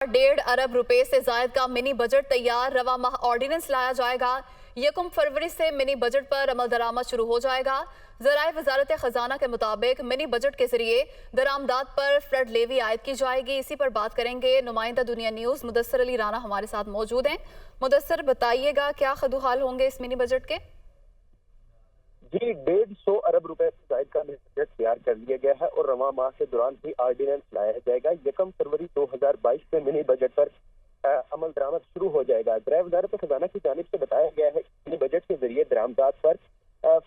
1.5 अरब रुपए से जायद का मिनी बजट तैयार। रवा माह ऑर्डिनेंस लाया जाएगा। 1 फरवरी से मिनी बजट पर अमल दरामद शुरू हो जाएगा। ज़राए वजारत खजाना के मुताबिक मिनी बजट के जरिए दरामदात पर फ्लड लेवी आयद की जाएगी। इसी पर बात करेंगे। नुमाइंदा दुनिया न्यूज़ मुदस्सर अली राना हमारे साथ मौजूद हैं। मुदस्सर, बताइएगा क्या खदुहाल होंगे इस मिनी बजट के? जी, 150 अरब रुपए जायद का बजट तैयार कर लिया गया है और रवा माह के दौरान ही ऑर्डिनेंस लाया जाएगा। 1 फरवरी 2022 से मिनी बजट पर अमल दरामद शुरू हो जाएगा। ज़राए वजारत खजाना की जानिब से बताया गया है कि मिनी बजट के जरिए दरामदात पर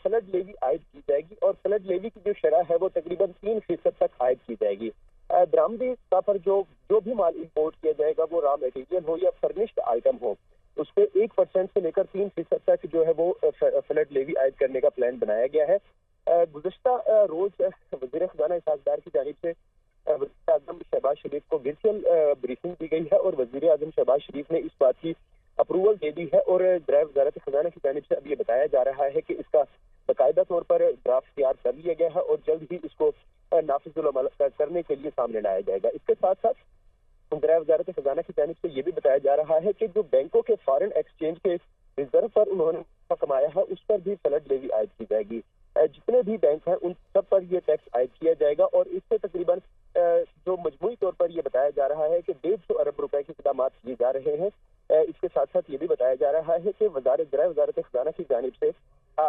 फ्लड लेवी आयद की जाएगी और फ्लड लेवी की जो शरह है वो तकरीबन 3% तक आयद की जाएगी। दरामदी सतह पर जो भी माल इम्पोर्ट किया जाएगा, वो रॉ मटेरियल हो या फर्निश्ड आइटम हो, उस पर 1% से लेकर 3% तक जो है वो फ्लड लेवी आयद करने का प्लान बनाया गया है। गुज़श्ता रोज वज़ीर ख़ज़ाना इसाक़दार की जानिब से वज़ीर आज़म शहबाज शरीफ को वर्चुअल ब्रीफिंग दी गई है और वज़ीर आज़म शहबाज शरीफ ने इस बात की अप्रूवल दे दी है और ज़राए वज़ारत ख़ज़ाना की जानिब से अब ये बताया जा रहा है कि इसका बाकायदा तौर पर ड्राफ्ट तैयार कर लिया गया है और जल्द ही इसको नाफिज़ुल अमल करने के लिए सामने लाया जाएगा। इसके साथ साथ ज़राए वज़ारत खजाना की जानिब से ये भी बताया जा रहा है कि जो बैंकों के फॉरेन एक्सचेंज के रिजर्व पर उन्होंने कमाया है, उस पर भी फ्लड लेवी आयद की जाएगी। जितने भी बैंक हैं उन सब पर यह टैक्स आयद किया जाएगा और इससे तकरीबन जो मजमूई तौर पर यह बताया जा रहा है कि 150 अरब रुपए के इक़दाम किए जा रहे हैं। इसके साथ साथ ये भी बताया जा रहा है कि ज़राए वज़ारत खजाना की जानिब से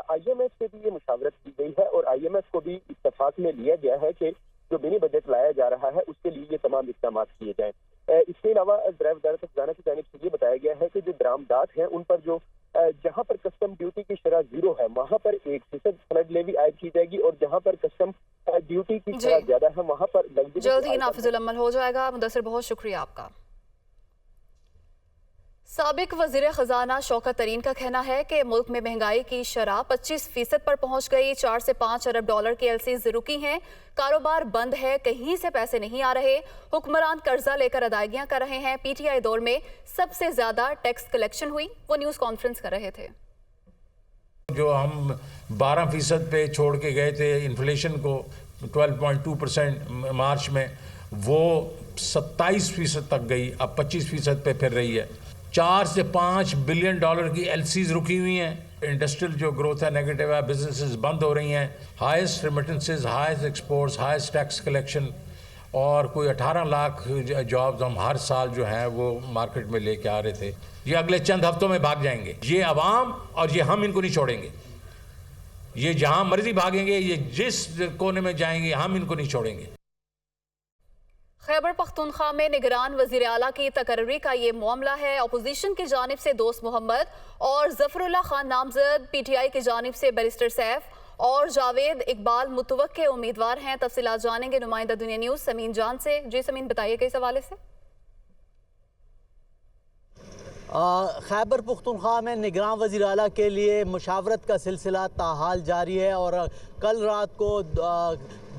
IMF से भी ये मुशावरत की गई है और IMF को भी इत्तफाक में लिया गया है कि जो मिनी बजट लाया जा रहा है उसके लिए ये तमाम इक़दाम किए जाएं। इसके अलावा ज़राए वज़ारत खजाना की जानिब से ये बताया गया है कि जो दरामदात हैं उन पर जो जहां पर कस्टम ड्यूटी की शरह 0 है, वहां पर 1% फ्लड लेवी आयद की जाएगी और जहां पर कस्टम ड्यूटी की शरह ज्यादा है वहां पर जल्द ही नाफिजुल अमल हो जाएगा। मुदस्सर, बहुत शुक्रिया आपका। साबिक वज़ीर ख़ज़ाना शौकत तरीन का कहना है कि मुल्क में महंगाई की शरह 25% पर पहुंच गई। 4 से 5 अरब डॉलर की LCs रुकी हैं। कारोबार बंद है, कहीं से पैसे नहीं आ रहे। हुक्मरान कर्जा लेकर अदायगियां कर रहे हैं। PTI दौर में सबसे ज्यादा टैक्स कलेक्शन हुई। वो न्यूज़ कॉन्फ्रेंस कर रहे थे। जो हम 12% पे छोड़ के गए थे इन्फ्लेशन को 12.2% मार्च में, वो 27% तक गई, अब 25% पे फिर रही है। 4 से 5 बिलियन डॉलर की LCs रुकी हुई हैं। इंडस्ट्रियल जो ग्रोथ है नेगेटिव है, बिजनेसेस बंद हो रही हैं। Highest remittances, highest exports, highest tax collection और कोई 18 लाख जॉब्स हम हर साल जो हैं वो मार्केट में लेके आ रहे थे। ये अगले चंद हफ्तों में भाग जाएंगे। ये अवाम और ये हम इनको नहीं छोड़ेंगे। ये जहां मर्जी भागेंगे, ये जिस कोने में जाएंगे, हम इनको नहीं छोड़ेंगे। खैबर पख्तूनख्वा में निगरान वज़ीर आला की तकर्री का ये मामला है। अपोजिशन की जानिब से दोस्त मोहम्मद और ज़फरुल्लाह खान नामजद, PTI की जानिब से बैरिस्टर सैफ और जावेद इकबाल मुतवक्के उम्मीदवार हैं। तफसीलात जानेंगे नुमाइंदा दुनिया न्यूज़ समीन जान से। जी समीन, बताइएगा इस हवाले से। खैबर पख्तूनख्वा में निगरान वज़ीर आला के लिए मुशावरत का सिलसिला ताहाल जारी है और कल रात को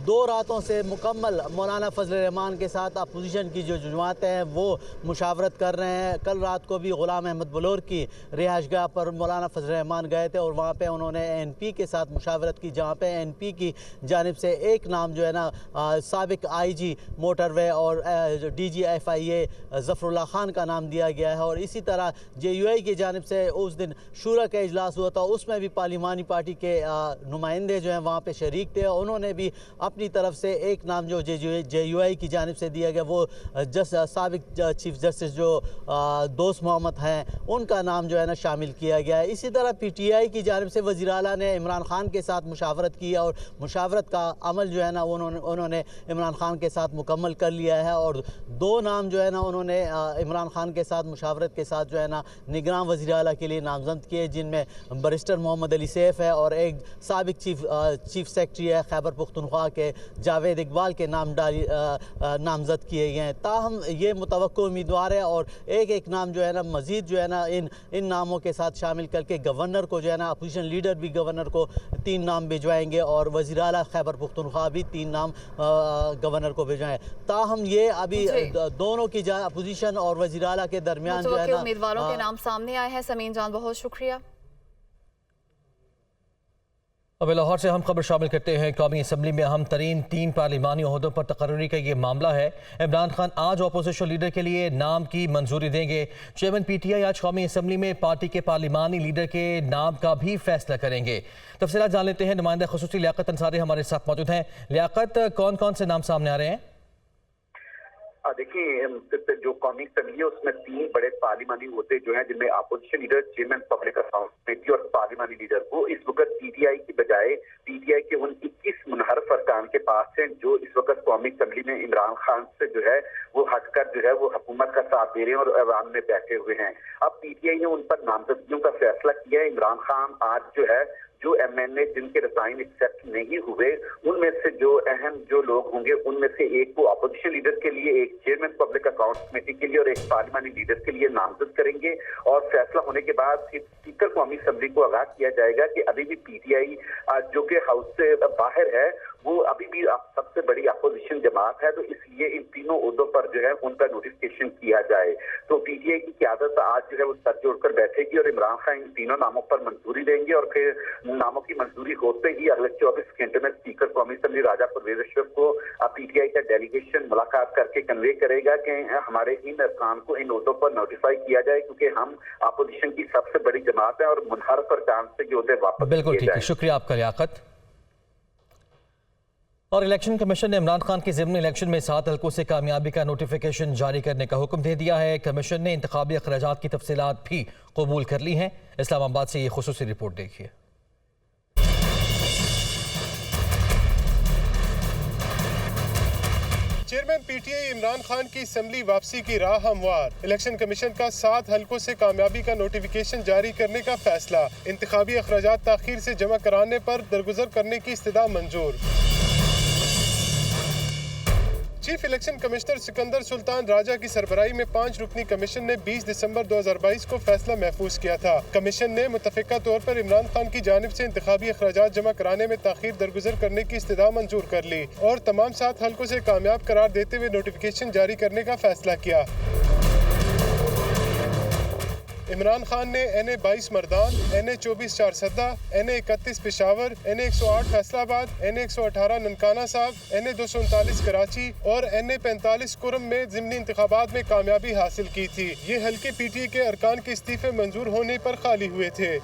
2 रातों से मुकम्मल मौलाना फजल रहमान के साथ अपोजिशन की जो जमातें हैं वो मुशावरत कर रहे हैं। कल रात को भी गुलाम अहमद बलोर की रिहाइशगाह पर मौलाना फजल रहमान गए थे और वहाँ पे उन्होंने NP के साथ मुशावरत की, जहाँ पे NP की जानिब से एक नाम जो है ना साबिक IG मोटरवे और DG FIA ज़फरुल्लाह खान का नाम दिया गया है। और इसी तरह JUI की जानिब से उस दिन शूरा का इजलास हुआ था, उसमें भी पार्लिमानी पार्टी के नुमाइंदे जो हैं वहाँ पर शरीक थे। उन्होंने भी अपनी तरफ से एक नाम जो JUI की जानिब से दिया गया, वो साबिक चीफ जस्टिस जो दोस्त मोहम्मद हैं उनका नाम जो है ना शामिल किया गया है। इसी तरह PTI की जानिब से वज़ीर आला ने इमरान खान के साथ मुशावरत की और मुशावरत का अमल जो है ना उन्होंने इमरान खान के साथ मुकम्मल कर लिया है और 2 नाम जो है ना उन्होंने इमरान खान के साथ मुशावरत के साथ जो है ना निगरान वज़ीर आला के लिए नामजद किए, जिनमें बैरिस्टर मोहम्मद अली सैफ है और एक साबिक चीफ सेक्रेटरी है खैबर पख्तूनख्वा के जावेद इकबाल के नामजद किए गए हैं। ताहम ये मुतवक्को उम्मीदवार है और एक नाम जो है ना मज़ीद जो है ना इन नामों के साथ शामिल करके गवर्नर को जो है ना अपोजिशन लीडर भी गवर्नर को 3 नाम भिजवाएंगे और वज़ीर आला खैबर पख्तूनख्वा भी 3 नाम गवर्नर को भिजवाएं। ताहम ये अभी दोनों की अपोजिशन और वज़ीर आला के दरमियान जो है ना उम्मीदवारों के नाम सामने आए हैं। समीन जान, बहुत शुक्रिया। अब लाहौर से हम खबर शामिल करते हैं। कौमी असम्बली में अहम तरीन 3 पार्लिमानी ओहदों पर तकर्री का ये मामला है। इमरान खान आज अपोजिशन लीडर के लिए नाम की मंजूरी देंगे। चेयरमैन PTI आज कौमी असम्बली में पार्टी के पार्लिमानी लीडर के नाम का भी फैसला करेंगे। तफसीलात जान लेते हैं। नुमाइंदा खुसूसी लियाकत अंसारी हमारे साथ मौजूद हैं। लियाकत, कौन कौन से नाम सामने आ रहे हैं? देखिए, जो कौमी असम्बली है उसमें 3 बड़े पार्लिमानी होते जो हैं, जिनमें opposition leader, chairman public account committee और पार्लिमानी लीडर। वो इस वक्त PTI की बजाय PTI के उन 21 मुनहरफ अरकान के पास हैं जो इस वक्त कौमी असम्बली में इमरान खान से जो है वो हटकर जो है वो हुकूमत का साथ दे रहे हैं और ऐवान में बैठे हुए हैं। अब PTI ने उन पर नामजदगियों का फैसला किया है। इमरान खान आज जो है जो MNA जिनके रिजाइन एक्सेप्ट नहीं हुए उनमें से जो अहम जो लोग होंगे उनमें से एक को अपोजिशन लीडर के लिए, एक चेयरमैन पब्लिक अकाउंट कमेटी के लिए और एक पार्लिमानी लीडर के लिए नामजद करेंगे। और फैसला होने के बाद फिर स्पीकर कौमी असम्बली को आगाह किया जाएगा कि अभी भी PTI जो कि हाउस से बाहर है वो अभी भी सबसे बड़ी अपोजिशन जमात है, तो इसलिए इन तीनों ओहदों पर जो है उनका नोटिफिकेशन किया जाए। तो PTI की क़यादत आज जो है वो सर जोड़कर बैठेगी और इमरान खान इन तीनों नामों पर मंजूरी देंगे और फिर नामों की मंजूरी होते ही अगले 24 घंटे में स्पीकर कौमी असम्बली राजा परवेज अशरफ को PTI का डेलीगेशन मुलाकात करके कन्वे करेगा कि हमारे इन अरकान को इन ओहदों पर नोटिफाई किया जाए, क्योंकि हम अपोजिशन की सबसे बड़ी जमात है और मुनहरफ अरकान से ये ओहदे वापस। बिल्कुल ठीक है, शुक्रिया आपका लियाकत। और इलेक्शन कमीशन ने इमरान खान के ज़िम्न इलेक्शन में 7 हल्कों से कामयाबी का नोटिफिकेशन जारी करने का हुक्म दे दिया है। कमीशन ने इंतखाबी अखराजात की तफसीलात भी कबूल कर ली हैं। इस्लामाबाद से ये खुसूसी रिपोर्ट देखिए। चेयरमैन PTI इमरान खान की असम्बली वापसी की राह हमवार। इलेक्शन कमीशन का 7 हल्कों से कामयाबी का नोटिफिकेशन जारी करने का फैसला। इंतखाबी अखराजात ताखीर से जमा कराने पर दरगुजर करने की इस्तदा मंजूर। Chief election commissioner Sikandar Sultan Raja की सरबराही में 5 रुकनी कमीशन ने 20 दिसंबर 2022 को फैसला महफूज किया था। कमीशन ने मुतफिका तौर पर इमरान खान की जानिब से इंतखाबी अखराजात जमा कराने में ताखीर दरगुजर करने की इस्तदा मंजूर कर ली और तमाम 7 हल्कों से कामयाब करार देते हुए नोटिफिकेशन जारी करने का फैसला किया। इमरान खान ने NA 22 Mardan, NA 24 Charsadda, NA 31 Peshawar, NA 108 Faisalabad, NA 118 Nankana साहब, NA 239 कराची और NA 45 कुरम में ज़िमनी इंतखाबात में कामयाबी हासिल की थी। ये हल्के PTI के अरकान के इस्तीफे मंजूर होने पर खाली हुए थे।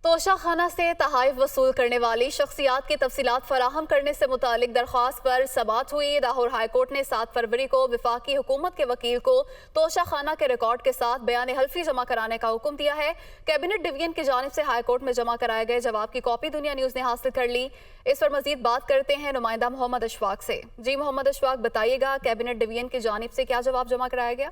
तोशाखाना से तहाइफ वसूल करने वाली शख्सियात की तफसीलात फराहम करने से मुतालिक दरख्वास्त पर समाअत हुई। लाहौर हाईकोर्ट ने 7 फरवरी को विफाकी हुकूमत के वकील को तोशाखाना के रिकॉर्ड के साथ बयान हल्फी जमा कराने का हुक्म दिया है। कैबिनेट डिवीजन की जानिब से हाईकोर्ट में जमा कराए गए जवाब की कॉपी दुनिया न्यूज़ ने हासिल कर ली। इस पर मजीद बात करते हैं नुमाइंदा मोहम्मद अशफाक से। जी मोहम्मद अशफाक, बताइएगा कैबिनेट डिवीजन की जानिब से क्या जवाब जमा कराया गया?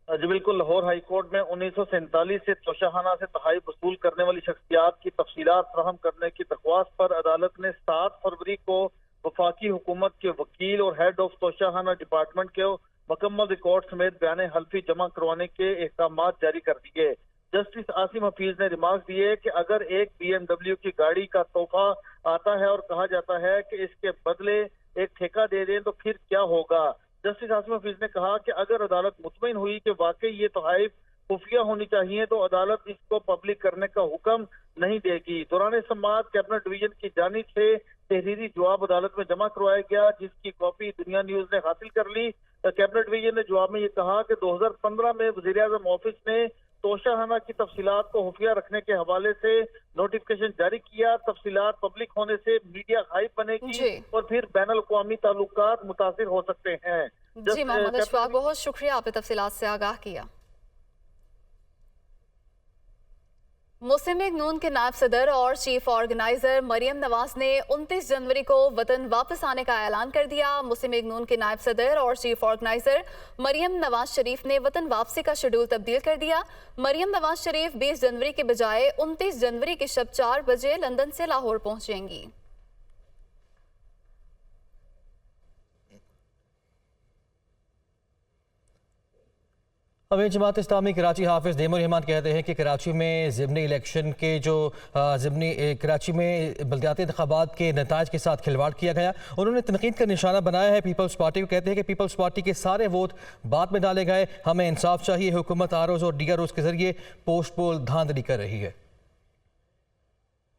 जी बिल्कुल, लाहौर हाईकोर्ट में 1947 से तोशाखाना से तहाइफ वसूल करने वाली शख्सियात की तफसीलात फराहम करने की दरख्वास्त पर अदालत ने 7 फरवरी को वफाकी हुकूमत के वकील और हेड ऑफ तोशाखाना डिपार्टमेंट के मुकम्मल रिकॉर्ड समेत बयान हल्फी जमा करवाने के अहकाम जारी कर दिए। जस्टिस आसिम हफीज ने रिमार्क दिए कि अगर एक BMW की गाड़ी का तोहफा आता है और कहा जाता है कि इसके बदले एक ठेका दे दें तो फिर क्या होगा। जस्टिस आसिम हफीज ने कहा कि अगर अदालत मुतमईन हुई कि वाकई ये तोहाइफ खुफिया होनी चाहिए तो अदालत इसको पब्लिक करने का हुक्म नहीं देगी। दौरान समाअत कैबिनेट डिवीजन की जानिब से तहरीरी जवाब अदालत में जमा करवाया गया, जिसकी कॉपी दुनिया न्यूज़ ने हासिल कर ली। कैबिनेट डिवीजन ने जवाब में ये कहा कि 2015 में वज़ीर-ए-आज़म ऑफिस ने तोशाखाना की तफसीलात को खुफिया रखने के हवाले से नोटिफिकेशन जारी किया। तफसीलात पब्लिक होने से मीडिया गाइब बनेगी और फिर बैनुल अक़वामी ताल्लुकात मुतासिर हो सकते हैं। जी मोहम्मद अशफाक, बहुत शुक्रिया, आपने तफसीलात से आगाह किया। मुस्लिम लीग नून के नायब सदर और चीफ ऑर्गेनाइजर मरियम नवाज ने 29 जनवरी को वतन वापस आने का ऐलान कर दिया। मुस्लिम लीग नून के नायब सदर और चीफ ऑर्गेनाइजर मरियम नवाज शरीफ ने वतन वापसी का शेड्यूल तब्दील कर दिया। मरियम नवाज शरीफ 20 जनवरी के बजाय 29 जनवरी की शब 4 बजे लंदन से लाहौर पहुंचेंगी। अमीर जमात इस्लामी कराची हाफिज नेमुर रहमान कहते हैं कि कराची में ज़िमनी इलेक्शन के जो कराची में बल्दियाती इंतखाबात के नताज के साथ खिलवाड़ किया गया। उन्होंने तनकीद का निशाना बनाया है पीपल्स पार्टी को। कहते हैं कि पीपल्स पार्टी के सारे वोट बाद में डाले गए, हमें इंसाफ चाहिए। हुकूमत आरओज़ और DROज़ के जरिए पोस्ट पोल धांधली कर रही है।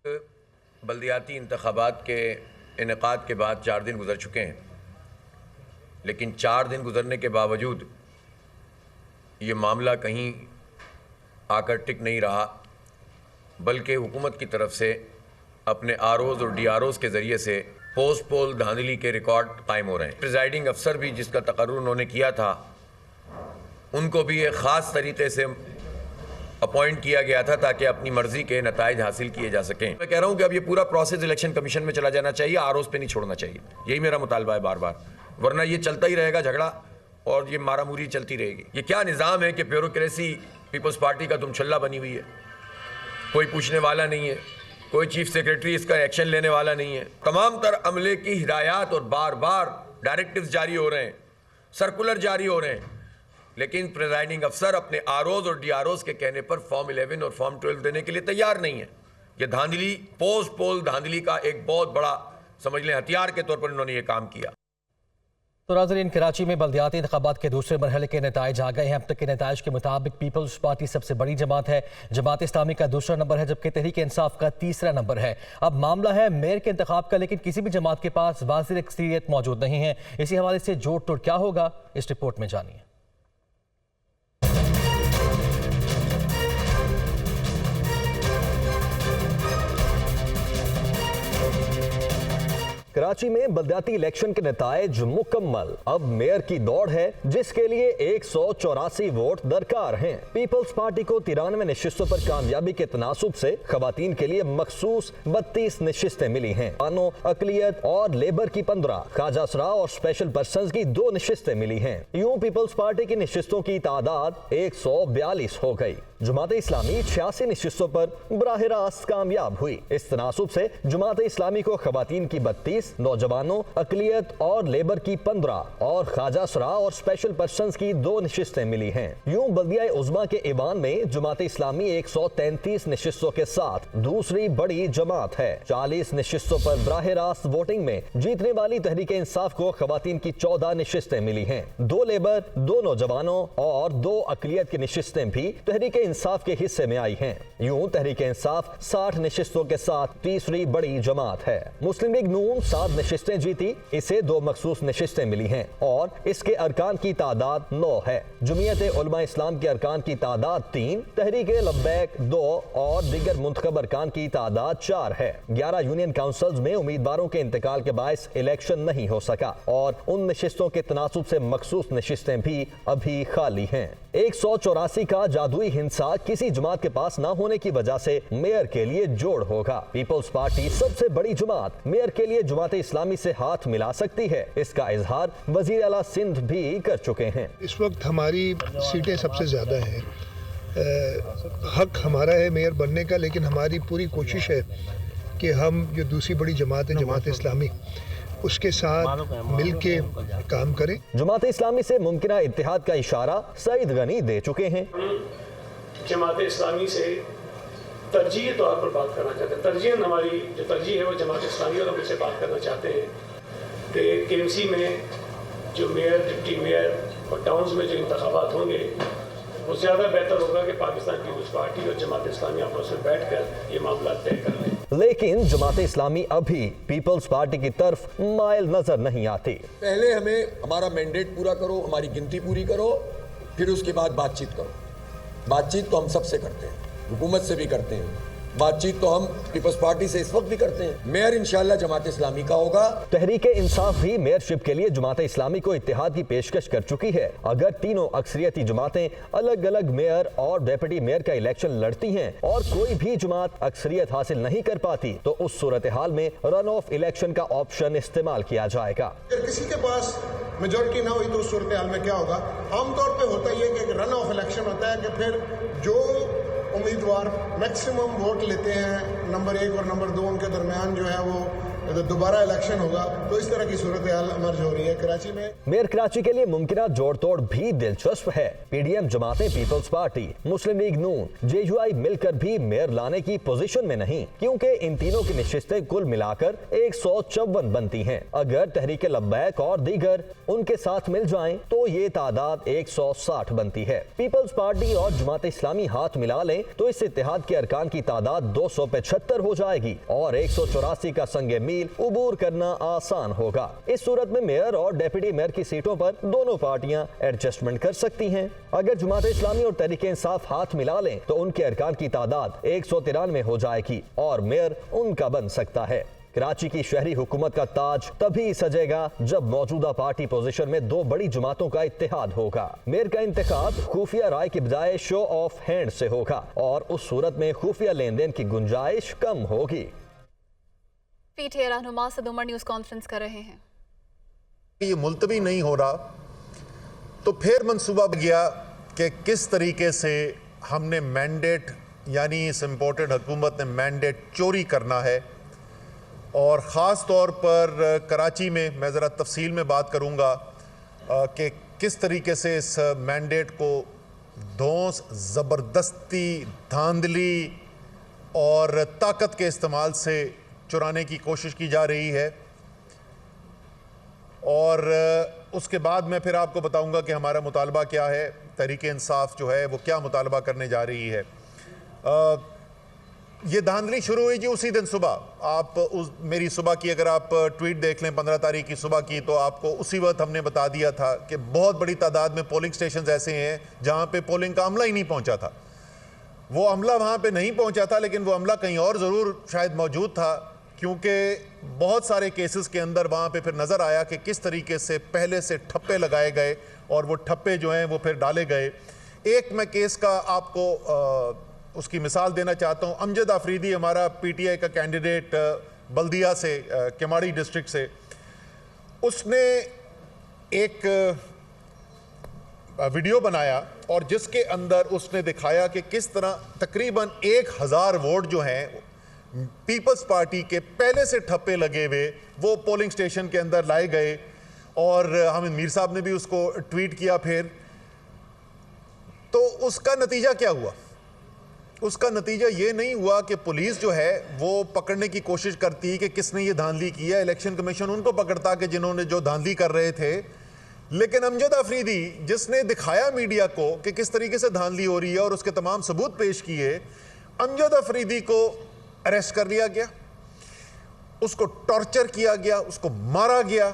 बल्दियाती इंतखाबात के इनेकाद के बाद 4 दिन गुजर चुके हैं, लेकिन 4 दिन गुजरने के बावजूद ये मामला कहीं आकर टिक नहीं रहा, बल्कि हुकूमत की तरफ से अपने आरओज़ और डीआरओज़ के ज़रिए से पोस्ट पोल धांधली के रिकॉर्ड कायम हो रहे हैं। प्रिजाइडिंग अफसर भी जिसका तकर्रुर उन्होंने किया था, उनको भी एक ख़ास तरीके से अपॉइंट किया गया था ताकि अपनी मर्जी के नताइज हासिल किए जा सकें। मैं कह रहा हूं कि अब ये पूरा प्रोसेस इलेक्शन कमीशन में चला जाना चाहिए, आरओज़ पे नहीं छोड़ना चाहिए। यही मेरा मुतालबा है बार बार, वरना ये चलता ही रहेगा झगड़ा और ये मारामुरी चलती रहेगी। ये क्या निज़ाम है कि ब्यूरोक्रेसी पीपल्स पार्टी का दुमछल्ला बनी हुई है, कोई पूछने वाला नहीं है, कोई चीफ सेक्रेटरी इसका एक्शन लेने वाला नहीं है। तमाम तर अमले की हिदायत और बार बार डायरेक्टिव्स जारी हो रहे हैं, सर्कुलर जारी हो रहे हैं, लेकिन प्रिजाइडिंग अफसर अपने आरओज़ और डीआरओज़ के कहने पर फॉर्म 11 और फॉर्म 12 देने के लिए तैयार नहीं है। ये धांधली, पोस्ट पोल धांधली का एक बहुत बड़ा समझ लें हथियार के तौर पर इन्होंने ये काम किया। तो नाज़रीन, कराची में बल्दियाती इंतखाबात के दूसरे मरहले के नताइज आ गए हैं। अब तक के नताइज के मुताबिक पीपल्स पार्टी सबसे बड़ी जमात है, जमात इस्लामी का दूसरा नंबर है, जबकि तहरीक इंसाफ का तीसरा नंबर है। अब मामला है मेयर के इंतखाब का, लेकिन किसी भी जमात के पास वाज़िह अक्सरियत मौजूद नहीं है। इसी हवाले से जोड़ तोड़ क्या होगा, इस रिपोर्ट में जानिए। कराची में बल्दियाती इलेक्शन के नताइज मुकम्मल। अब मेयर की दौड़ है, जिसके लिए 184 वोट दरकार हैं। पीपल्स पार्टी को 93 नशिस्तों पर कामयाबी के तनासुब से खवातीन के लिए मखसूस 32 नशिस्तें मिली हैं। अनो, अकलियत और लेबर की 15, ख्वाजा सरा और स्पेशल पर्संस की 2 नशिस्तें मिली हैं। यूं पीपल्स पार्टी की नशिस्तों की तादाद 142 हो गई। जमात इस्लामी 86 नशिस्तों पर बराह रास्त कामयाब हुई। इस तनासुब से जमात इस्लामी को खवातीन की 32, नौजवानों, अकलियत और लेबर की 15 और ख्वाजा सरा और स्पेशल पर्संस की 2 नशिस्तें मिली हैं। यूं बल्दिया उज़्मा के ईवान में जमात इस्लामी 133 नशिस्तों के साथ दूसरी बड़ी जमात है। 40 नशिस्तों पर बराह रास्त वोटिंग में जीतने वाली तहरीक इंसाफ को खवातीन की 14 नशिस्तें मिली हैं। 2 लेबर, 2 नौजवानों और 2 अकलियत की नशिस्तें भी तहरीक इंसाफ के हिस्से में आई हैं। यूं तहरीक इंसाफ 60 नशिस्तों के साथ तीसरी बड़ी जमात है। मुस्लिम लीग नून 7 नशिस्तें जीती, इसे 2 मखसूस नशिस्तें मिली हैं और इसके अरकान की तादाद 9 है। जमीयत उलमा इस्लाम के अरकान की तादाद 3, तहरीक लब्बैक 2 और दीगर मुंतखब अरकान की तादाद 4 है। 11 यूनियन काउंसिल्स में उम्मीदवारों के इंतकाल के बायस इलेक्शन नहीं हो सका और उन नशिस्तों के तनासुब से मखसूस नशिस्तें भी अभी खाली हैं। 184 का जादुई हिंसा किसी जमात के पास न होने की वजह से मेयर के लिए जोड़ होगा। पीपल्स पार्टी सबसे बड़ी जमात मेयर के लिए जमात इस्लामी से हाथ मिला सकती है। इसका इजहार वजीर आला सिंध भी कर चुके हैं। इस वक्त हमारी सीटें सबसे ज्यादा हैं, हक हमारा है मेयर बनने का, लेकिन हमारी पूरी कोशिश है कि हम जो दूसरी बड़ी जमात है, जमात इस्लामी, उसके साथ मिलके काम करें। जमात इस्लामी से मुमकिना इत्तेहाद का इशारा सईद गनी दे चुके हैं। जमात इस्लामी से तरजीह तौर पर बात करना चाहते हैं। तरजीह हमारी जो तरजीह है वो जमात इस्लामी और हमसे बात करना चाहते हैं कि केएमसी में जो मेयर, डिप्टी मेयर और टाउन्स में जो इंतखाबात होंगे वो ज़्यादा बेहतर होगा कि पाकिस्तान पीपल्स पार्टी और जमात इस्लामी आपस में बैठ कर ये मामला तय कर लें। लेकिन जमात इस्लामी अभी पीपल्स पार्टी की तरफ माइल नजर नहीं आती। पहले हमें हमारा मैंडेट पूरा करो, हमारी गिनती पूरी करो, फिर उसके बाद बातचीत करो। बातचीत तो हम सबसे करते हैं, हुकूमत से भी करते हैं, बातचीत तो हम पीपल्स पार्टी से इस वक्त भी करते हैं। मेयर इंशाल्लाह जमात इस्लामी का होगा। तहरीक इंसाफ भी मेयरशिप के लिए जमात इस्लामी को इत्तेहाद की पेशकश कर चुकी है। अगर तीनों अक्सरियती जमातें अलग अलग मेयर और डेप्यूटी मेयर का इलेक्शन लड़ती हैं और कोई भी जमात अक्सरियत हासिल नहीं कर पाती, तो उस सूरत हाल में रन ऑफ इलेक्शन का ऑप्शन इस्तेमाल किया जाएगा। अगर किसी के पास मेजोरिटी ना हुई तो उस सूरत हाल में क्या होगा? आमतौर पर होता यह कि रन ऑफ इलेक्शन होता है कि फिर जो उम्मीदवार मैक्सिमम वोट लेते हैं, नंबर 1 और नंबर 2, उनके दरमियान जो है वो दोबारा इलेक्शन होगा, तो इस तरह की सूरत हाल इमर्ज हो रही है कराची में। मेयर कराची के लिए मुमकिन जोड़ तोड़ भी दिलचस्प है। PDM जमातें, पीपल्स पार्टी, मुस्लिम लीग नून, JUI मिलकर भी मेयर लाने की पोजीशन में नहीं, क्योंकि इन तीनों की नशिस्तें कुल मिलाकर 154 बनती हैं। अगर तहरीक लब्बैक और दीगर उनके साथ मिल जाएं तो ये तादाद 160 बनती है। पीपल्स पार्टी और जमात इस्लामी हाथ मिला लें तो इस इत्तेहाद के अरकान की तादाद 275 हो जाएगी और 184 का संगे मील उबूर करना आसान होगा। इस सूरत में मेयर और डेप्यूटी मेयर की सीटों पर दोनों पार्टियां एडजस्टमेंट कर सकती हैं। अगर जमात इस्लामी और तहरीक इंसाफ हाथ मिला लें तो उनके अरकान की तादाद 193 हो जाएगी और मेयर उनका बन सकता है। कराची की शहरी हुकूमत का ताज तभी सजेगा जब मौजूदा पार्टी पोजीशन में दो बड़ी जमातों का इत्तेहाद होगा। मेयर का इंतखाब खुफिया राय की बजाय शो ऑफ हैंड से होगा और उस सूरत में खुफिया लेन देन की गुंजाइश कम होगी। पीटीआई रहनुमा सदुमर न्यूज कॉन्फ्रेंस कर रहे हैं। ये मुलतवी नहीं हो रहा तो फिर मंसूबा गया कि किस तरीके से हमने मैंडेट, यानी इस इम्पोर्टेड हुकूमत ने मैंडेट चोरी करना है। और ख़ास तौर पर कराची में मैं ज़रा तफसील में बात करूँगा कि किस तरीके से इस मैंडेट को धौंस, ज़बरदस्ती, धांधली और ताकत के इस्तेमाल से चुराने की कोशिश की जा रही है। और उसके बाद मैं फिर आपको बताऊंगा कि हमारा मुतालबा क्या है। तहरीक इंसाफ जो है वो क्या मुतालबा करने जा रही है। ये धांधली शुरू हुई जी उसी दिन सुबह। आप मेरी सुबह की अगर आप ट्वीट देख लें 15 तारीख की सुबह की, तो आपको उसी वक्त हमने बता दिया था कि बहुत बड़ी तादाद में पोलिंग स्टेशन ऐसे हैं जहाँ पे पोलिंग का अमला ही नहीं पहुँचा था। वो अमला वहाँ पे नहीं पहुँचा था, लेकिन वो अमला कहीं और ज़रूर शायद मौजूद था, क्योंकि बहुत सारे केसेस के अंदर वहाँ पे फिर नज़र आया कि किस तरीके से पहले से ठप्पे लगाए गए और वो ठप्पे जो हैं वो फिर डाले गए। एक मैं केस का आपको उसकी मिसाल देना चाहता हूँ। अमजद आफरीदी हमारा PTI का कैंडिडेट बल्दिया से, केमाड़ी डिस्ट्रिक्ट से, उसने एक वीडियो बनाया और जिसके अंदर उसने दिखाया कि किस तरह तकरीबन 1000 वोट जो हैं पीपल्स पार्टी के पहले से ठप्पे लगे हुए वो पोलिंग स्टेशन के अंदर लाए गए। और हामिद मीर साहब ने भी उसको ट्वीट किया। फिर तो उसका नतीजा क्या हुआ? उसका नतीजा ये नहीं हुआ कि पुलिस जो है वो पकड़ने की कोशिश करती है कि किसने ये धांधली की है। इलेक्शन कमीशन उनको पकड़ता कि जिन्होंने जो धांधली कर रहे थे। लेकिन अमजद आफरीदी जिसने दिखाया मीडिया को कि किस तरीके से धांधली हो रही है और उसके तमाम सबूत पेश किए, अमजद आफरीदी को अरेस्ट कर लिया गया, उसको टॉर्चर किया गया, उसको मारा गया,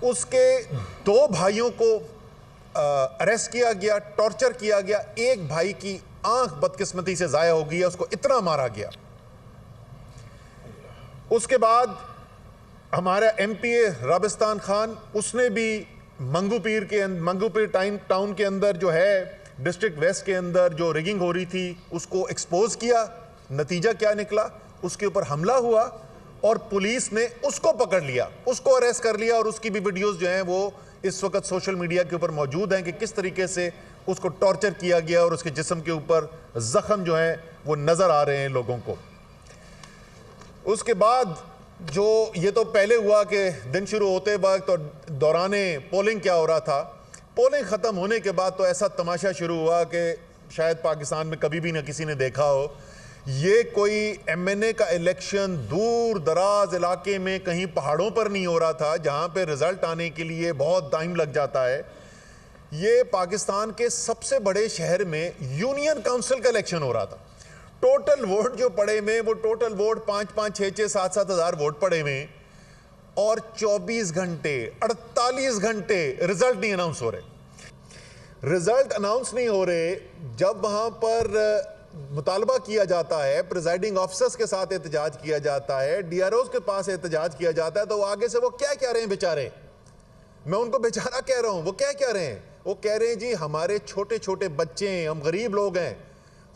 उसके 2 भाइयों को अरेस्ट किया गया, टॉर्चर किया गया। एक भाई की आंख बदकिस्मती से जाया हो गई है, उसको इतना मारा गया। उसके बाद हमारा MPA राबिस्तान खान, उसने भी मंगूपीर टाउन के अंदर जो है डिस्ट्रिक्ट वेस्ट के अंदर जो रिगिंग हो रही थी उसको एक्सपोज किया। नतीजा क्या निकला? उसके ऊपर हमला हुआ और पुलिस ने उसको पकड़ लिया, उसको अरेस्ट कर लिया। और उसकी भी वीडियोस जो हैं वो इस वक्त सोशल मीडिया के ऊपर मौजूद हैं कि किस तरीके से उसको टॉर्चर किया गया और उसके जिस्म के ऊपर जख्म जो हैं वो नज़र आ रहे हैं लोगों को। उसके बाद जो ये तो पहले हुआ कि दिन शुरू होते वक्त और दौराने पोलिंग क्या हो रहा था। पोलिंग ख़त्म होने के बाद तो ऐसा तमाशा शुरू हुआ कि शायद पाकिस्तान में कभी भी ना किसी ने देखा हो। ये कोई MNA का इलेक्शन दूर दराज इलाके में कहीं पहाड़ों पर नहीं हो रहा था जहाँ पे रिज़ल्ट आने के लिए बहुत टाइम लग जाता है। ये पाकिस्तान के सबसे बड़े शहर में यूनियन काउंसिल का इलेक्शन हो रहा था। टोटल वोट जो पड़े में वो टोटल वोट 5-5, 6-6, 7-7 हज़ार वोट पड़े में और 24 घंटे 48 घंटे रिजल्ट नहीं अनाउंस हो रहे। रिजल्ट अनाउंस नहीं हो रहे जब वहाँ पर मुतालबा किया जाता है, प्रिजाइडिंग ऑफिसर्स के साथ एहतजाज किया जाता है, DROs के पास एहतजाज किया जाता है, तो आगे से वो क्या कह रहे हैं बेचारे? मैं उनको बेचारा कह रहा हूँ। वो क्या कह रहे हैं? वो कह रहे हैं जी हमारे छोटे छोटे बच्चे हैं, हम गरीब लोग हैं,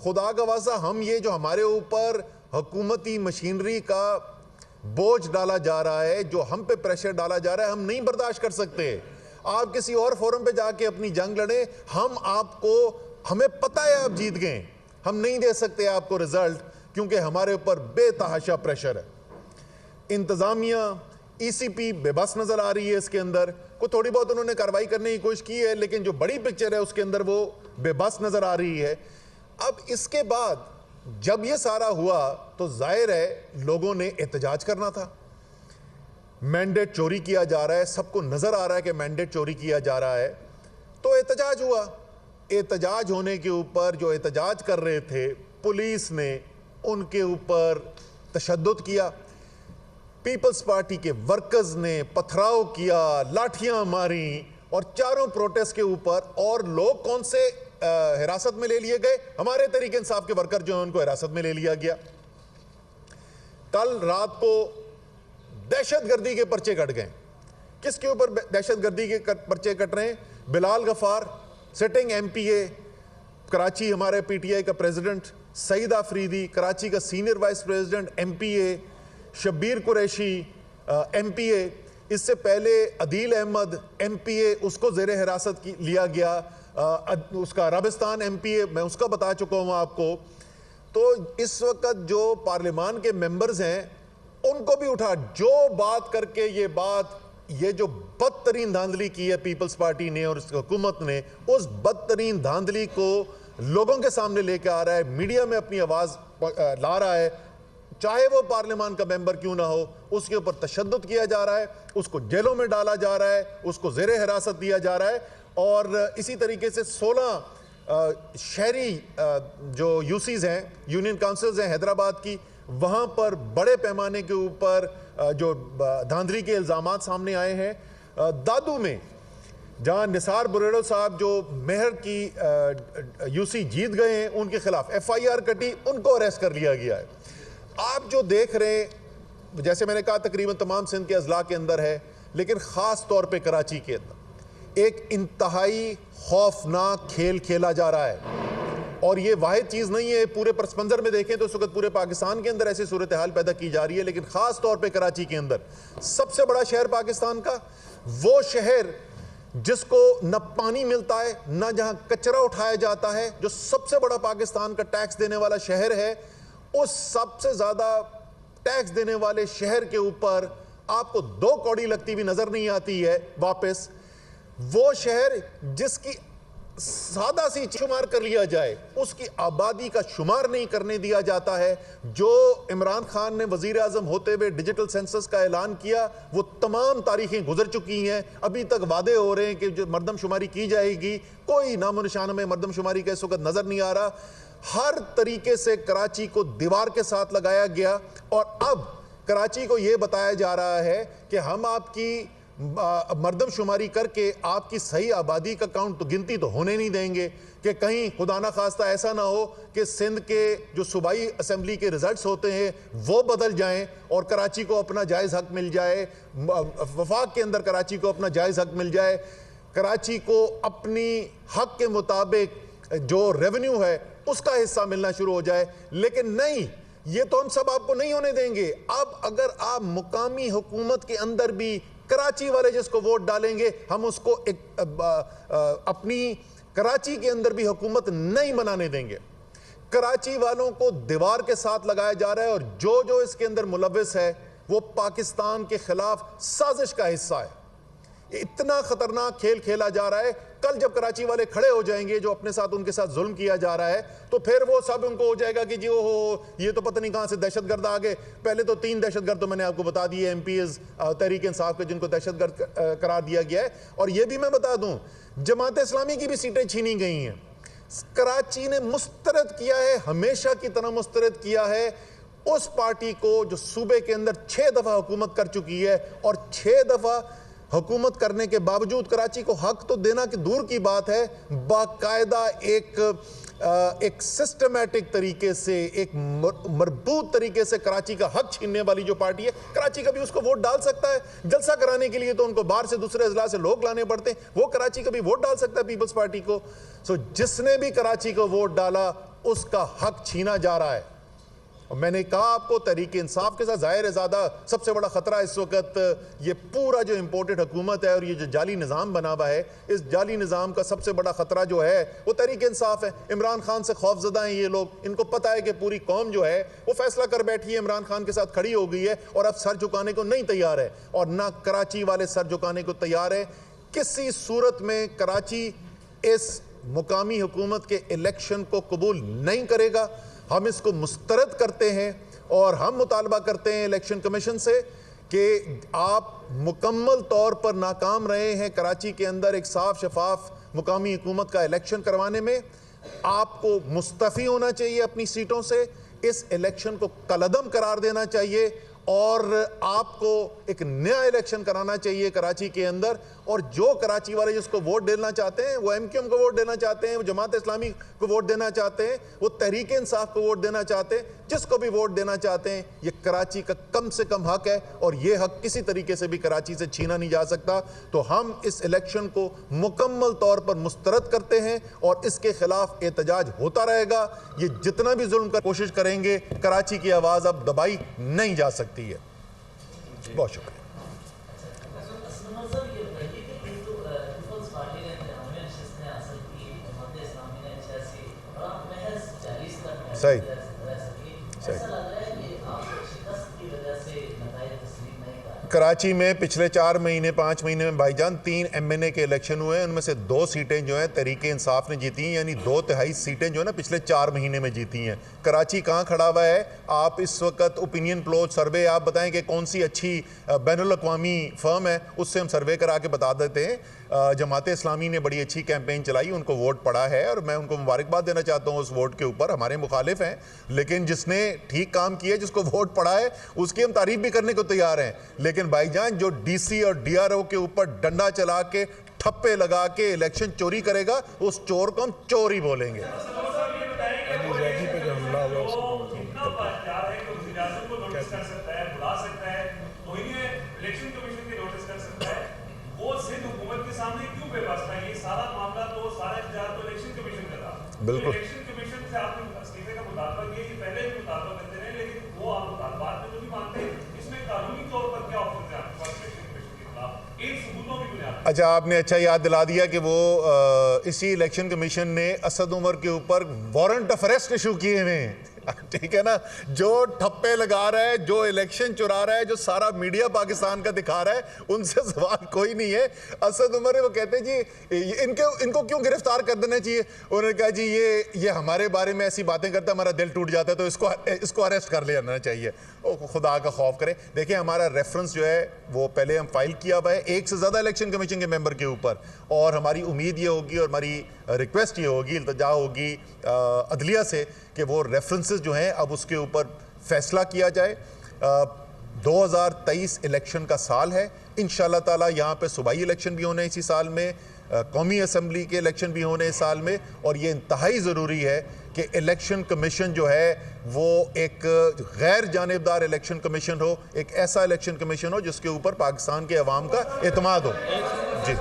खुदा का वास्ता हम ये जो हमारे ऊपर हुकूमती मशीनरी का बोझ डाला जा रहा है, जो हम पे प्रेशर डाला जा रहा है, हम नहीं बर्दाश्त कर सकते। आप किसी और फोरम पे जाके अपनी जंग लड़े, हमें पता है आप जीत गए, हम नहीं दे सकते आपको रिजल्ट क्योंकि हमारे ऊपर बेतहाशा प्रेशर है। इंतजामिया ECP बेबस नजर आ रही है इसके अंदर। कोई थोड़ी बहुत उन्होंने कार्रवाई करने की कोशिश की है, लेकिन जो बड़ी पिक्चर है उसके अंदर वो बेबस नजर आ रही है। अब इसके बाद जब ये सारा हुआ तो जाहिर है लोगों ने एहतजाज करना था। मैंडेट चोरी किया जा रहा है, सबको नजर आ रहा है कि मैंडेट चोरी किया जा रहा है, तो एहतजाज हुआ। एहतजाज होने के ऊपर जो एहतजाज कर रहे थे, पुलिस ने उनके ऊपर तशद्दुद किया। पीपल्स पार्टी के वर्कर्स ने पथराव किया, लाठियां मारी, और चारों प्रोटेस्ट के ऊपर और लोग कौन से हिरासत में ले लिए गए? हमारे तहरीक इंसाफ के वर्कर जो हैं उनको हिरासत में ले लिया गया। कल रात को दहशतगर्दी के पर्चे कट गए। किसके ऊपर दहशतगर्दी के पर्चे कट रहे हैं? बिलाल गफार, सिटिंग MPA कराची, हमारे PTI का प्रेसिडेंट, सईद आफरीदी कराची का senior vice president MPA, Shabbir Qureshi MPA, इससे पहले अदील अहमद MPA, उसको जेर हिरासत लिया गया। उसका राबिस्तान MPA, मैं उसका बता चुका हूँ आपको। तो इस वक्त जो पार्लियामान के मेंबर्स हैं उनको भी उठा, जो बात करके ये जो बदतरीन धांधली की है पीपल्स पार्टी ने और इस हुकूमत ने, उस बदतरीन धांधली को लोगों के सामने लेकर आ रहा है, मीडिया में अपनी आवाज ला रहा है। चाहे वो पार्लियामान का मेंबर क्यों ना हो, उसके ऊपर तशद्दुद किया जा रहा है, उसको जेलों में डाला जा रहा है, उसको जेर हिरासत दिया जा रहा है। और इसी तरीके से 16 शहरी जो UCs हैं, यूनियन काउंसिल्स हैं हैदराबाद की, वहाँ पर बड़े पैमाने के ऊपर जो धांधली के इल्ज़ामात सामने आए हैं। दादू में जहाँ निसार बुरेड़ो साहब जो मेहर की UC जीत गए हैं, उनके खिलाफ FIR कटी, उनको अरेस्ट कर लिया गया है। आप जो देख रहे हैं, जैसे मैंने कहा तकरीबन तमाम सिंध के अजला के अंदर है, लेकिन ख़ास तौर पे कराची के अंदर एक इंतहाई खौफनाक खेल खेला जा रहा है। और ये वाहिद चीज़ नहीं है, पूरे पस मंज़र में देखें तो इस वक्त पूरे पाकिस्तान के अंदर ऐसी सूरत हाल पैदा की जा रही है, लेकिन ख़ास तौर पे कराची के अंदर, सबसे बड़ा शहर पाकिस्तान का, वो शहर जिसको न पानी मिलता है, न जहाँ कचरा उठाया जाता है, जो सबसे बड़ा पाकिस्तान का टैक्स देने वाला शहर है, उस सबसे ज़्यादा टैक्स देने वाले शहर के ऊपर आपको 2 कौड़ी लगती हुई नज़र नहीं आती है वापस। वो शहर जिसकी सादा सी शुमार कर लिया जाए, उसकी आबादी का शुमार नहीं करने दिया जाता है। जो इमरान खान ने वजीर आजम होते हुए डिजिटल सेंसस का ऐलान किया, वो तमाम तारीखें गुजर चुकी हैं, अभी तक वादे हो रहे हैं कि जो मरदमशुमारी की जाएगी, कोई नामो निशान में मरदमशुमारी का इस वक्त नजर नहीं आ रहा। हर तरीके से कराची को दीवार के साथ लगाया गया, और अब कराची को यह बताया जा रहा है कि हम आपकी मरदमशुमारी करके आपकी सही आबादी का काउंट तो गिनती तो होने नहीं देंगे, कि कहीं खुदा ना खास्ता ऐसा ना हो कि सिंध के जो सूबाई असेंबली के रिजल्ट्स होते हैं वो बदल जाएं और कराची को अपना जायज़ हक मिल जाए, वफाक के अंदर कराची को अपना जायज़ हक मिल जाए, कराची को अपनी हक के मुताबिक जो रेवेन्यू है उसका हिस्सा मिलना शुरू हो जाए। लेकिन नहीं, ये तो हम सब आपको नहीं होने देंगे। अब अगर आप मुकामी हुकूमत के अंदर भी कराची वाले जिसको वोट डालेंगे, हम उसको अपनी कराची के अंदर भी हुकूमत नहीं बनाने देंगे। कराची वालों को दीवार के साथ लगाया जा रहा है, और जो जो इसके अंदर मुलविस है वो पाकिस्तान के खिलाफ साजिश का हिस्सा है। इतना खतरनाक खेल खेला जा रहा है। कल जब कराची वाले खड़े हो जाएंगे, जो अपने साथ उनके साथ जुल्म किया जा रहा है, तो फिर वो सब उनको हो जाएगा कि जी ओहो, ये तो पता नहीं कहां से दहशतगर्द आ गए। पहले तो 3 दहशतगर्द तो मैंने आपको बता दिए MPs तहरीक इंसाफ के, जिनको दहशतगर्द करार दिया गया है। और ये भी मैं बता दूं, जमात इस्लामी की भी सीटें छीनी गई हैं। कराची ने मुस्तरद किया है, हमेशा की तरह मुस्तरद किया है उस पार्टी को जो सूबे के अंदर 6 दफा हुकूमत कर चुकी है, और 6 दफा हुकूमत करने के बावजूद कराची को हक तो देना कि दूर की बात है, बाकायदा एक सिस्टमैटिक तरीके से, एक मरबूत तरीके से कराची का हक छीनने वाली जो पार्टी है, कराची का भी उसको वोट डाल सकता है। जलसा कराने के लिए तो उनको बाहर से दूसरे अजला से लोग लाने पड़ते हैं, वो कराची का भी वोट डाल सकता है पीपल्स पार्टी को। सो जिसने भी कराची को वोट डाला उसका हक छीना जा रहा है। और मैंने कहा आपको तहरीक इंसाफ के साथ ज़ाहिर है ज़्यादा सबसे बड़ा ख़तरा इस वक्त ये पूरा जो इम्पोर्टेड हुकूमत है और ये जो जाली निज़ाम बना हुआ है, इस जाली निज़ाम का सबसे बड़ा ख़तरा जो है वो तहरीक इंसाफ है। इमरान खान से खौफजदा हैं ये लोग, इनको पता है कि पूरी कौम जो है वो फैसला कर बैठी है, इमरान खान के साथ खड़ी हो गई है और अब सर झुकाने को नहीं तैयार है, और ना कराची वाले सर झुकाने को तैयार है। किसी सूरत में कराची इस मुकामी हुकूमत के इलेक्शन को कबूल नहीं करेगा। हम इसको मुस्तरद करते हैं और हम मुतालबा करते हैं इलेक्शन कमीशन से कि आप मुकम्मल तौर पर नाकाम रहे हैं कराची के अंदर एक साफ शफाफ मुकामी हुकूमत का इलेक्शन करवाने में। आपको मुस्तफ़ी होना चाहिए अपनी सीटों से, इस इलेक्शन को कलअदम करार देना चाहिए और आपको एक नया इलेक्शन कराना चाहिए कराची के अंदर। और जो कराची वाले जिसको वोट देना चाहते हैं, वो MQM को वोट देना चाहते हैं, वो जमात इस्लामी को वोट देना चाहते हैं, वो तहरीक इंसाफ को वोट देना चाहते हैं, जिसको भी वोट देना चाहते हैं, ये कराची का कम से कम हक है और ये हक किसी तरीके से भी कराची से छीना नहीं जा सकता। तो हम इस इलेक्शन को मुकम्मल तौर पर मुस्तरद करते हैं और इसके खिलाफ एहतजाज होता रहेगा। ये जितना भी जुल्म कर कोशिश करेंगे, कराची की आवाज़ अब दबाई नहीं जा सकती है। बहुत शुक्रिया। सही कराची में पिछले 4 महीने 5 महीने में भाईजान 3 MNA के इलेक्शन हुए हैं, उनमें से 2 सीटें जो हैं तहरीक इंसाफ ने जीती हैं, यानी 2/3 सीटें जो है ना पिछले 4 महीने में जीती हैं। कराची कहाँ खड़ा हुआ है? आप इस वक्त ओपिनियन पोल सर्वे आप बताएं कि कौन सी अच्छी बैनुल अक़वामी फ़र्म है, उससे हम सर्वे करा के बता देते हैं। जमात इस्लामी ने बड़ी अच्छी कैंपेन चलाई, उनको वोट पड़ा है और मैं उनको मुबारकबाद देना चाहता हूँ उस वोट के ऊपर। हमारे मुखालिफ हैं, लेकिन जिसने ठीक काम किया, जिसको वोट पड़ा है, उसकी हम तारीफ भी करने को तैयार हैं। लेकिन भाईजान जो DC और DRO के ऊपर डंडा चला के ठप्पे लगा के इलेक्शन चोरी करेगा, उस चोर को हम चोर ही बोलेंगे। बिल्कुल इलेक्शन कमीशन से आपने इस्तीफे का मुतालबा किया, ये पहले भी मुतालबा करते रहे, लेकिन वो आप मुतालबात में जो भी मानते हैं, इसमें कानूनी तौर पर क्या ऑप्शन है आपके पास इलेक्शन कमीशन के खिलाफ इन सबूतों की बुनियाद? अच्छा, आपने अच्छा याद दिला दिया कि वो इसी इलेक्शन कमीशन ने असद उमर के ऊपर वारंट ऑफ अरेस्ट इशू किए हुए हैं, ठीक है ना। जो ठप्पे लगा रहा है, जो इलेक्शन चुरा रहा है, जो सारा मीडिया पाकिस्तान का दिखा रहा है, उनसे सवाल कोई नहीं है। असद उमर वो कहते हैं जी इनको क्यों गिरफ्तार कर देना चाहिए। उन्होंने कहा जी ये हमारे बारे में ऐसी बातें करता है, हमारा दिल टूट जाता है, तो इसको अरेस्ट कर लेना चाहिए। खुदा का खौफ करे। देखिए, हमारा रेफरेंस जो है वो पहले हम फाइल किया हुआ है 1 से ज़्यादा इलेक्शन कमीशन के मेंबर के ऊपर, और हमारी उम्मीद ये होगी और हमारी रिक्वेस्ट ये होगी, इल्तजा होगी अदलिया से कि वो रेफरेंसेस जो हैं अब उसके ऊपर फैसला किया जाए। 2023 इलेक्शन का साल है, इंशाअल्लाह ताला यहाँ पे सूबाई इलेक्शन भी होने इसी साल में, कौमी असम्बली के इलेक्शन भी होने इस साल में, और ये इंतहाई ज़रूरी है कि इलेक्शन कमीशन जो है वो एक गैर जानिबदार इलेक्शन कमीशन हो, एक ऐसा इलेक्शन कमीशन हो जिसके ऊपर पाकिस्तान के अवाम का एतमाद हो। जी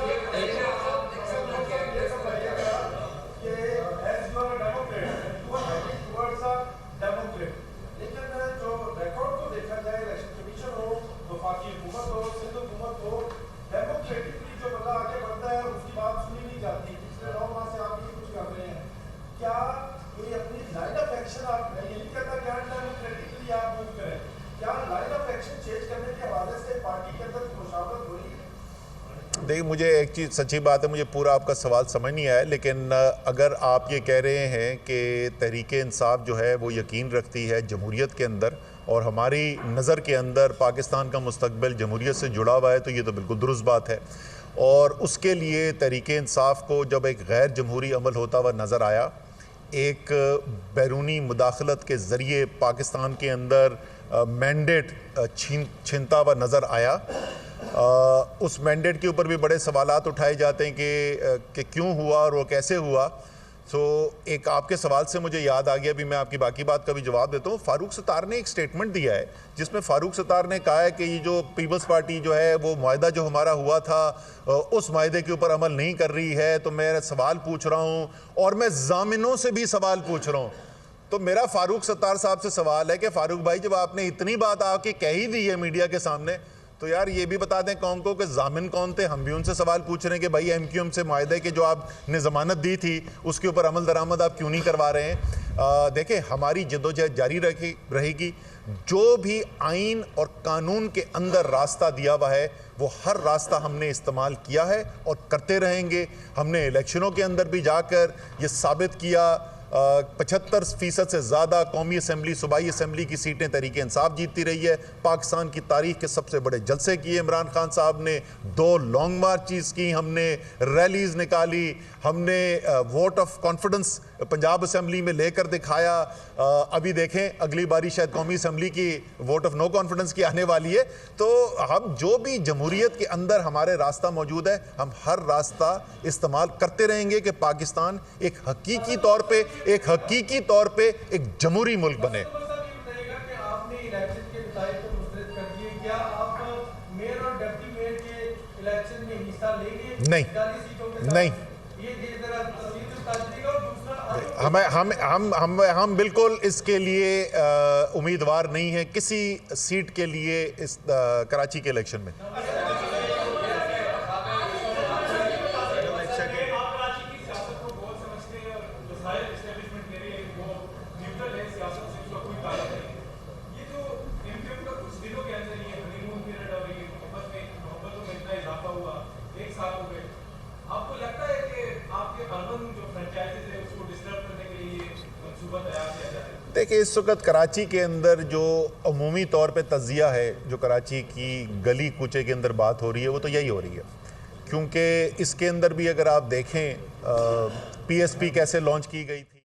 देखिए, मुझे एक चीज़ सच्ची बात है, मुझे पूरा आपका सवाल समझ नहीं आया, लेकिन अगर आप ये कह रहे हैं कि तहरीक इंसाफ जो है वो यकीन रखती है जमहूरियत के अंदर और हमारी नज़र के अंदर पाकिस्तान का मुस्तकबिल जमहूरियत से जुड़ा हुआ है, तो ये तो बिल्कुल दुरुस्त बात है। और उसके लिए तहरीक इंसाफ को जब एक गैर जमहूरी अमल होता हुआ नज़र आया, एक बैरूनी मुदाखलत के ज़रिए पाकिस्तान के अंदर मैंडेट छीनता हुआ नज़र आया, उस मैंडेट के ऊपर भी बड़े सवालात उठाए जाते हैं कि क्यों हुआ और वो कैसे हुआ। सो एक आपके सवाल से मुझे याद आ गया, अभी मैं आपकी बाकी बात का भी जवाब देता हूँ। फारूक सत्तार ने एक स्टेटमेंट दिया है जिसमें फारूक सत्तार ने कहा है कि ये जो पीपल्स पार्टी जो है वो मुआहदा जो हमारा हुआ था उस मुआहदे के ऊपर अमल नहीं कर रही है। तो मैं सवाल पूछ रहा हूँ और मैं ज़ामिनों से भी सवाल पूछ रहा हूँ, तो मेरा फारूक सत्तार साहब से सवाल है कि फारूक भाई, जब आपने इतनी बात आके कह ही दी है मीडिया के सामने, तो यार ये भी बता दें कौन को कि जामिन कौन थे। हम भी उनसे सवाल पूछ रहे हैं कि भाई MQM से मायदे के जो आपने ज़मानत दी थी उसके ऊपर अमल दरामद आप क्यों नहीं करवा रहे हैं। देखें, हमारी जद्दोजहद जारी रहेगी। जो भी आइन और कानून के अंदर रास्ता दिया हुआ है वो हर रास्ता हमने इस्तेमाल किया है और करते रहेंगे। हमने इलेक्शनों के अंदर भी जाकर ये साबित किया, 75% से ज़्यादा कौमी असम्बली, सूबाई असम्बली की सीटें तहरीक इंसाफ जीतती रही है। पाकिस्तान की तारीख के सबसे बड़े जलसे किए इमरान खान साहब ने, 2 लॉन्ग मार्चेस की, हमने रैलीज निकाली, हमने vote of confidence Punjab assembly में लेकर दिखाया। अभी देखें अगली बारी शायद कौमी असम्बली की वोट ऑफ नो कॉन्फिडेंस की आने वाली है। तो हम जो भी जमहूरियत के अंदर हमारे रास्ता मौजूद है, हम हर रास्ता इस्तेमाल करते रहेंगे कि पाकिस्तान एक हकीकी तौर पे एक जमहूरी मुल्क बने। नहीं, हम बिल्कुल इसके लिए उम्मीदवार नहीं है किसी सीट के लिए इस कराची के इलेक्शन में। देखिए, इस वक्त कराची के अंदर जो अमूमी तौर पे तज़िया है, जो कराची की गली कूचे के अंदर बात हो रही है, वो तो यही हो रही है। क्योंकि इसके अंदर भी अगर आप देखें PSP कैसे लॉन्च की गई थी।